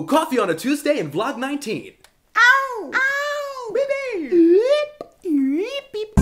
Yo, coffee on a Tuesday in vlog 19. Ow! Ow! Baby! Beep, beep.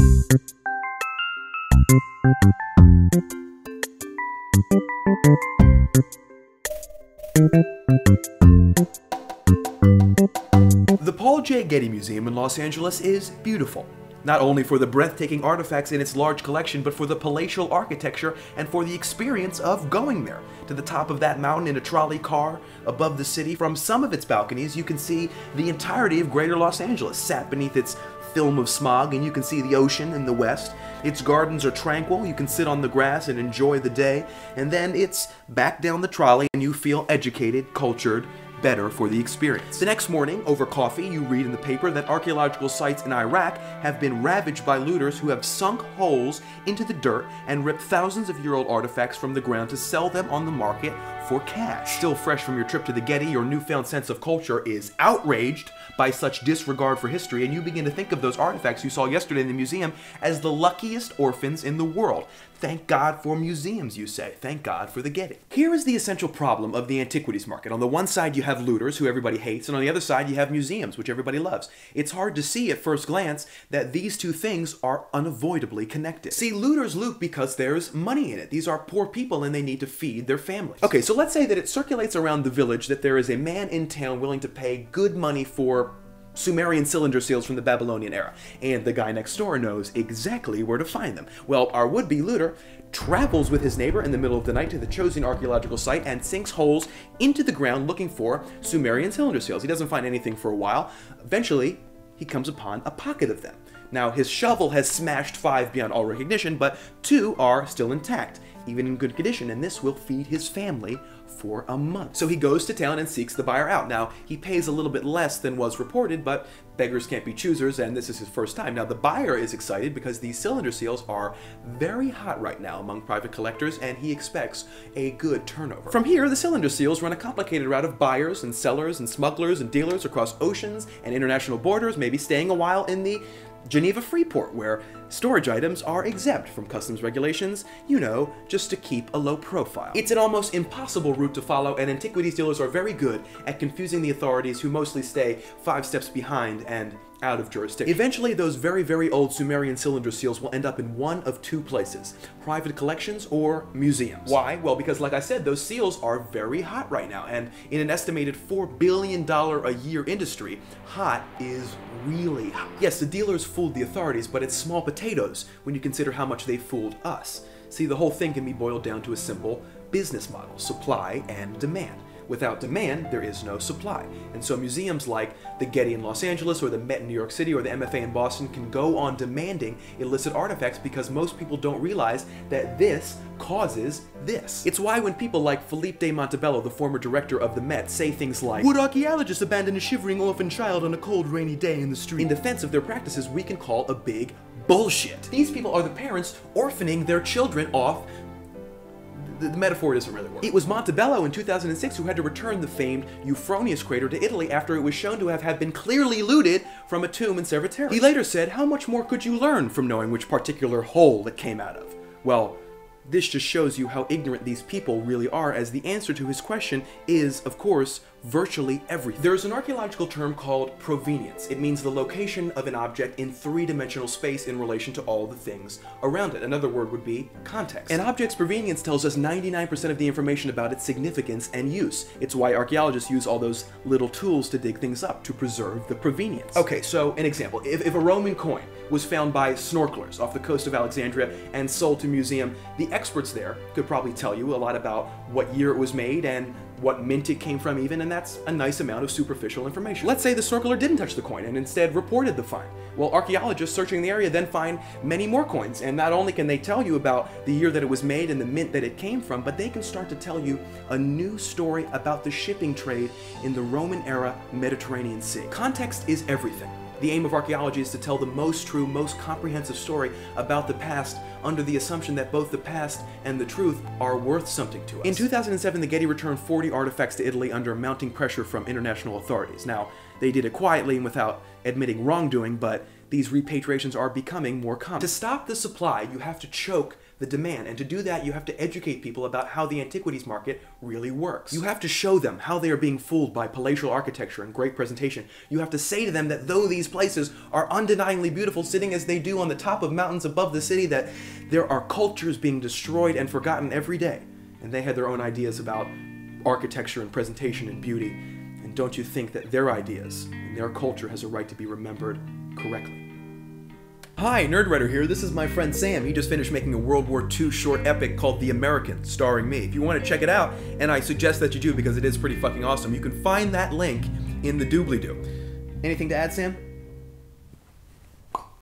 The Paul J. Getty Museum in Los Angeles is beautiful. Not only for the breathtaking artifacts in its large collection, but for the palatial architecture and for the experience of going there. To the top of that mountain in a trolley car above the city. From some of its balconies, you can see the entirety of greater Los Angeles, sat beneath its film of smog, and you can see the ocean in the west. Its gardens are tranquil, you can sit on the grass and enjoy the day, and then it's back down the trolley and you feel educated, cultured, better for the experience. The next morning, over coffee, you read in the paper that archaeological sites in Iraq have been ravaged by looters who have sunk holes into the dirt and ripped thousands of year-old artifacts from the ground to sell them on the market for cash. Still fresh from your trip to the Getty, your newfound sense of culture is outraged by such disregard for history, and you begin to think of those artifacts you saw yesterday in the museum as the luckiest orphans in the world. Thank God for museums, you say. Thank God for the Getty. Here is the essential problem of the antiquities market. On the one side, you have looters, who everybody hates, and on the other side, you have museums, which everybody loves. It's hard to see at first glance that these two things are unavoidably connected. See, looters loot because there's money in it. These are poor people and they need to feed their families. Okay, so let's say that it circulates around the village that there is a man in town willing to pay good money for Sumerian cylinder seals from the Babylonian era, and the guy next door knows exactly where to find them. Well, our would-be looter travels with his neighbor in the middle of the night to the chosen archaeological site and sinks holes into the ground looking for Sumerian cylinder seals. He doesn't find anything for a while. Eventually, he comes upon a pocket of them. Now, his shovel has smashed 5 beyond all recognition, but 2 are still intact, even in good condition, and this will feed his family for a month. So he goes to town and seeks the buyer out. Now, he pays a little bit less than was reported, but beggars can't be choosers, and this is his first time. Now, the buyer is excited because these cylinder seals are very hot right now among private collectors, and he expects a good turnover. From here, the cylinder seals run a complicated route of buyers and sellers and smugglers and dealers across oceans and international borders, maybe staying a while in the Geneva Freeport, where storage items are exempt from customs regulations, you know, just to keep a low profile. It's an almost impossible route to follow, and antiquities dealers are very good at confusing the authorities, who mostly stay 5 steps behind and out of jurisdiction. Eventually, those very, very old Sumerian cylinder seals will end up in one of 2 places: private collections or museums. Why? Well, because like I said, those seals are very hot right now, and in an estimated $4 billion a year industry, hot is really hot. Yes, the dealers fooled the authorities, but it's small potatoes when you consider how much they fooled us. See, the whole thing can be boiled down to a simple business model: supply and demand. Without demand, there is no supply. And so museums like the Getty in Los Angeles, or the Met in New York City, or the MFA in Boston can go on demanding illicit artifacts because most people don't realize that this causes this. It's why when people like Philippe de Montebello, the former director of the Met, say things like, "Would archaeologists abandon a shivering orphan child on a cold, rainy day in the street?" in defense of their practices, we can call a big bullshit. These people are the parents orphaning their children off. The metaphor doesn't really work. It was Montebello in 2006 who had to return the famed Euphroneus crater to Italy after it was shown to have been clearly looted from a tomb in Cerveteri. He later said, "How much more could you learn from knowing which particular hole it came out of?" Well, this just shows you how ignorant these people really are, as the answer to his question is, of course, virtually everything. There is an archaeological term called provenience. It means the location of an object in 3-dimensional space in relation to all the things around it. Another word would be context. An object's provenience tells us 99% of the information about its significance and use. It's why archaeologists use all those little tools to dig things up, to preserve the provenience. Okay, so an example. If a Roman coin was found by snorkelers off the coast of Alexandria and sold to a museum, the experts there could probably tell you a lot about what year it was made and what mint it came from even, and that's a nice amount of superficial information. Let's say the snorkeler didn't touch the coin and instead reported the find. Well, archaeologists searching the area then find many more coins, and not only can they tell you about the year that it was made and the mint that it came from, but they can start to tell you a new story about the shipping trade in the Roman-era Mediterranean Sea. Context is everything. The aim of archaeology is to tell the most true, most comprehensive story about the past under the assumption that both the past and the truth are worth something to us. In 2007, the Getty returned 40 artifacts to Italy under mounting pressure from international authorities. Now, they did it quietly and without admitting wrongdoing, but these repatriations are becoming more common. To stop the supply, you have to choke the demand. And to do that, you have to educate people about how the antiquities market really works. You have to show them how they are being fooled by palatial architecture and great presentation. You have to say to them that though these places are undeniably beautiful, sitting as they do on the top of mountains above the city, that there are cultures being destroyed and forgotten every day. And they had their own ideas about architecture and presentation and beauty. And don't you think that their ideas and their culture has a right to be remembered correctly? Hi, Nerdwriter here. This is my friend Sam. He just finished making a World War II short epic called The American, starring me. If you want to check it out, and I suggest that you do because it is pretty fucking awesome, you can find that link in the doobly-doo. Anything to add, Sam?